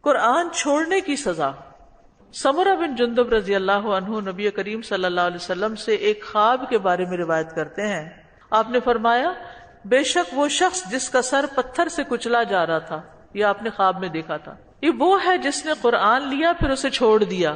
قرآن چھوڑنے کی سزا۔ سمرہ بن جندب رضی اللہ عنہ نبی کریم صلی اللہ علیہ وسلم سے ایک خواب کے بارے میں روایت کرتے ہیں۔ آپ نے فرمایا بے شک وہ شخص جس کا سر پتھر سے کچلا جا رہا تھا، یہ آپ نے خواب میں دیکھا تھا، یہ وہ ہے جس نے قرآن لیا پھر اسے چھوڑ دیا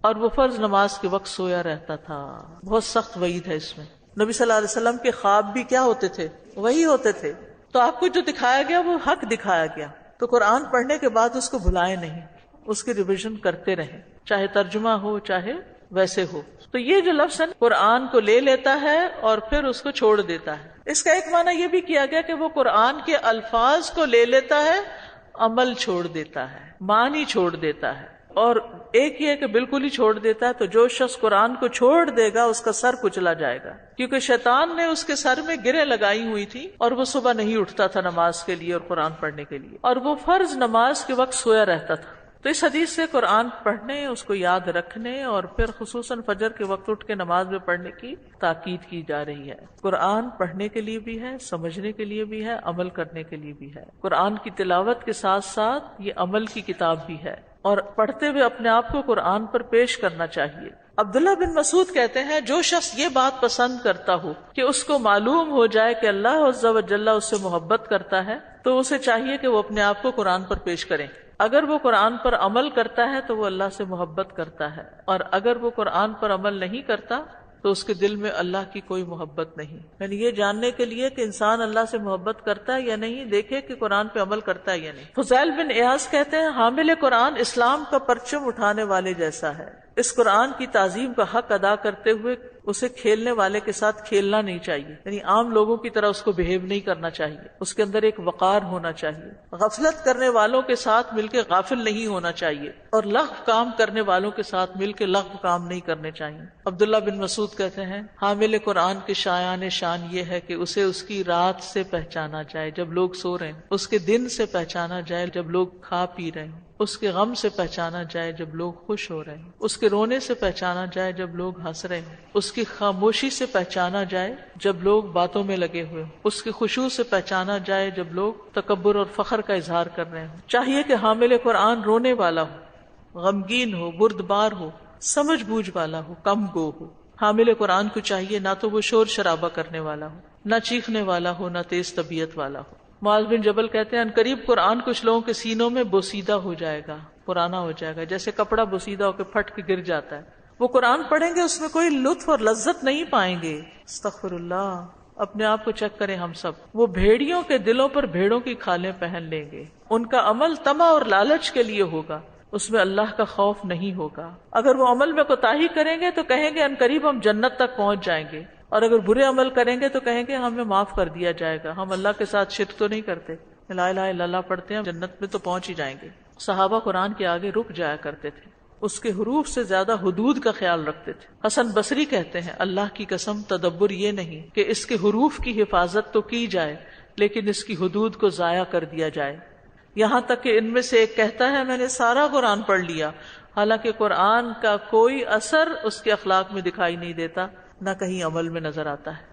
اور وہ فرض نماز کے وقت سویا رہتا تھا۔ بہت سخت وعید ہے اس میں۔ نبی صلی اللہ علیہ وسلم کے خواب بھی کیا ہوتے تھے؟ وہی ہوتے تھے۔ تو آپ کو جو دکھایا گیا وہ حق دکھایا گیا، تو قرآن پڑھنے کے بعد اس کو بھلائیں نہیں، اس کی ریویژن کرتے رہیں، چاہے ترجمہ ہو چاہے ویسے ہو۔ تو یہ جو لفظ ہے قرآن کو لے لیتا ہے اور پھر اس کو چھوڑ دیتا ہے، اس کا ایک معنی یہ بھی کیا گیا کہ وہ قرآن کے الفاظ کو لے لیتا ہے، عمل چھوڑ دیتا ہے، معنی چھوڑ دیتا ہے۔ اور ایک یہ کہ بالکل ہی چھوڑ دیتا ہے، تو جو شخص قرآن کو چھوڑ دے گا اس کا سر کچلا جائے گا، کیونکہ شیطان نے اس کے سر میں گریں لگائی ہوئی تھی اور وہ صبح نہیں اٹھتا تھا نماز کے لیے اور قرآن پڑھنے کے لیے، اور وہ فرض نماز کے وقت سویا رہتا تھا۔ تو اس حدیث سے قرآن پڑھنے، اس کو یاد رکھنے اور پھر خصوصاً فجر کے وقت اٹھ کے نماز میں پڑھنے کی تاکید کی جا رہی ہے۔ قرآن پڑھنے کے لیے بھی ہے، سمجھنے کے لیے بھی ہے، عمل کرنے کے لیے بھی ہے۔ قرآن کی تلاوت کے ساتھ ساتھ یہ عمل کی کتاب بھی ہے، اور پڑھتے ہوئے اپنے آپ کو قرآن پر پیش کرنا چاہیے۔ عبداللہ بن مسعود کہتے ہیں جو شخص یہ بات پسند کرتا ہو کہ اس کو معلوم ہو جائے کہ اللہ عز و جل اس سے محبت کرتا ہے، تو اسے چاہیے کہ وہ اپنے آپ کو قرآن پر پیش کرے۔ اگر وہ قرآن پر عمل کرتا ہے تو وہ اللہ سے محبت کرتا ہے، اور اگر وہ قرآن پر عمل نہیں کرتا تو اس کے دل میں اللہ کی کوئی محبت نہیں۔ یعنی یہ جاننے کے لیے کہ انسان اللہ سے محبت کرتا ہے یا نہیں، دیکھے کہ قرآن پہ عمل کرتا ہے یا نہیں۔ فضیل بن ایاز کہتے ہیں حامل قرآن اسلام کا پرچم اٹھانے والے جیسا ہے۔ اس قرآن کی تعظیم کا حق ادا کرتے ہوئے اسے کھیلنے والے کے ساتھ کھیلنا نہیں چاہیے، یعنی عام لوگوں کی طرح اس کو بہیو نہیں کرنا چاہیے، اس کے اندر ایک وقار ہونا چاہیے۔ غفلت کرنے والوں کے ساتھ مل کے غافل نہیں ہونا چاہیے، اور لغو کام کرنے والوں کے ساتھ مل کے لغو کام نہیں کرنے چاہیے۔ عبداللہ بن مسعود کہتے ہیں حامل قرآن کے شایان شان یہ ہے کہ اسے اس کی رات سے پہچانا جائے جب لوگ سو رہے ہیں، اس کے دن سے پہچانا جائے جب لوگ کھا پی رہے ہیں، اس کے غم سے پہچانا جائے جب لوگ خوش ہو رہے ہیں، اس کے رونے سے پہچانا جائے جب لوگ ہنس رہے ہیں، اس کی خاموشی سے پہچانا جائے جب لوگ باتوں میں لگے ہوئے ہوں، اس کی خشوع سے پہچانا جائے جب لوگ تکبر اور فخر کا اظہار کر رہے ہوں۔ چاہیے کہ حامل قرآن رونے والا ہو، غمگین ہو، بردبار ہو، سمجھ بوجھ والا ہو، کم گو ہو۔ حامل قرآن کو چاہیے نہ تو وہ شور شرابہ کرنے والا ہو، نہ چیخنے والا ہو، نہ تیز طبیعت والا ہو۔ معاذ بن جبل کہتے ہیں قریب قرآن کچھ لوگوں کے سینوں میں بوسیدہ ہو جائے گا، پرانا ہو جائے گا، جیسے کپڑا بوسیدہ ہو کے پھٹ کے گر جاتا ہے۔ وہ قرآن پڑھیں گے اس میں کوئی لطف اور لذت نہیں پائیں گے۔ استغفر اللہ، اپنے آپ کو چیک کریں ہم سب۔ وہ بھیڑیوں کے دلوں پر بھیڑوں کی کھالیں پہن لیں گے، ان کا عمل طمع اور لالچ کے لیے ہوگا، اس میں اللہ کا خوف نہیں ہوگا۔ اگر وہ عمل میں کوتاہی کریں گے تو کہیں گے عنقریب ہم جنت تک پہنچ جائیں گے، اور اگر برے عمل کریں گے تو کہیں گے ہمیں معاف کر دیا جائے گا، ہم اللہ کے ساتھ شرک تو نہیں کرتے، لا الہ الا اللہ پڑھتے ہیں، جنت میں تو پہنچ ہی جائیں گے۔ صحابہ قرآن کے آگے رک جایا کرتے تھے، اس کے حروف سے زیادہ حدود کا خیال رکھتے تھے۔ حسن بصری کہتے ہیں اللہ کی قسم تدبر یہ نہیں کہ اس کے حروف کی حفاظت تو کی جائے لیکن اس کی حدود کو ضائع کر دیا جائے، یہاں تک کہ ان میں سے ایک کہتا ہے میں نے سارا قرآن پڑھ لیا، حالانکہ قرآن کا کوئی اثر اس کے اخلاق میں دکھائی نہیں دیتا، نہ کہیں عمل میں نظر آتا ہے۔